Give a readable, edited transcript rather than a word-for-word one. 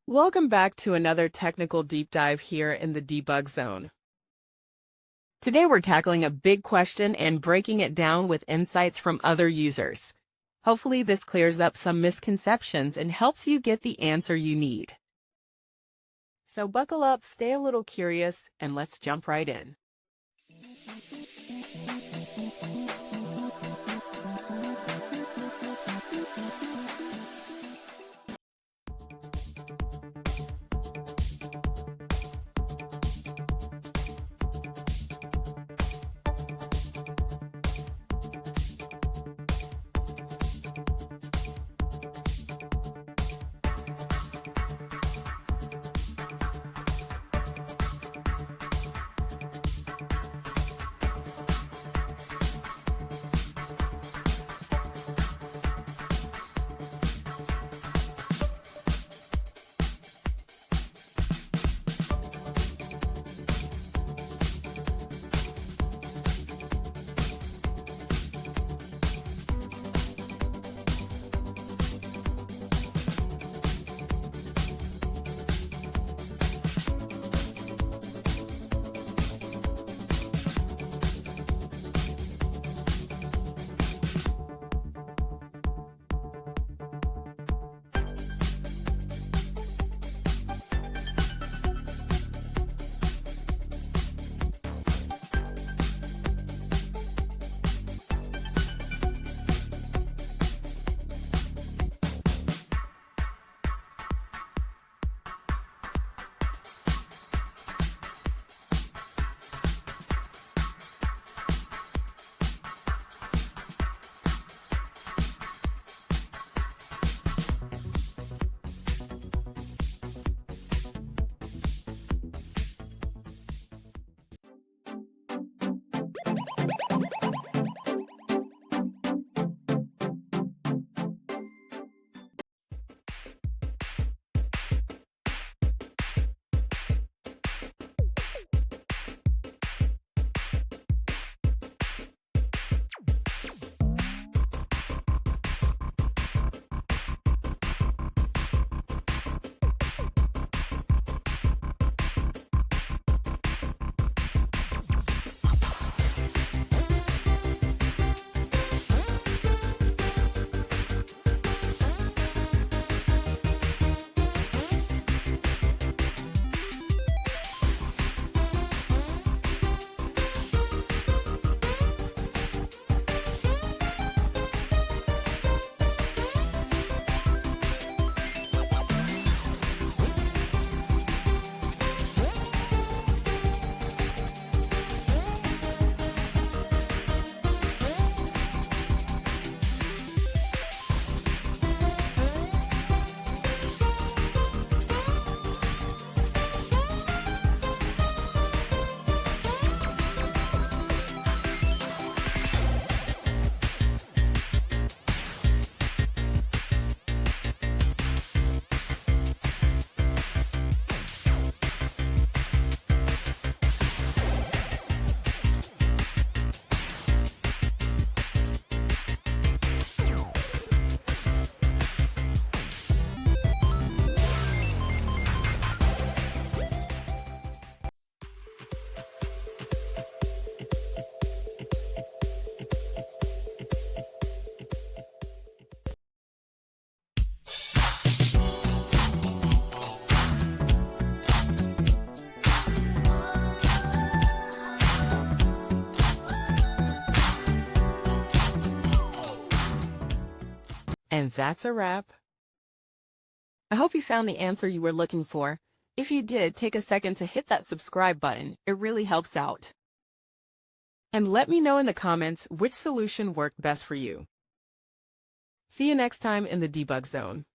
Welcome back to another technical deep dive here in the debug zone. Today we're tackling a big question and breaking it down with insights from other users. Hopefully this clears up some misconceptions and helps you get the answer you need. So buckle up, stay a little curious, and let's jump right in. And that's a wrap. I hope you found the answer you were looking for. If you did, take a second to hit that subscribe button. It really helps out. And let me know in the comments which solution worked best for you. See you next time in the debug zone.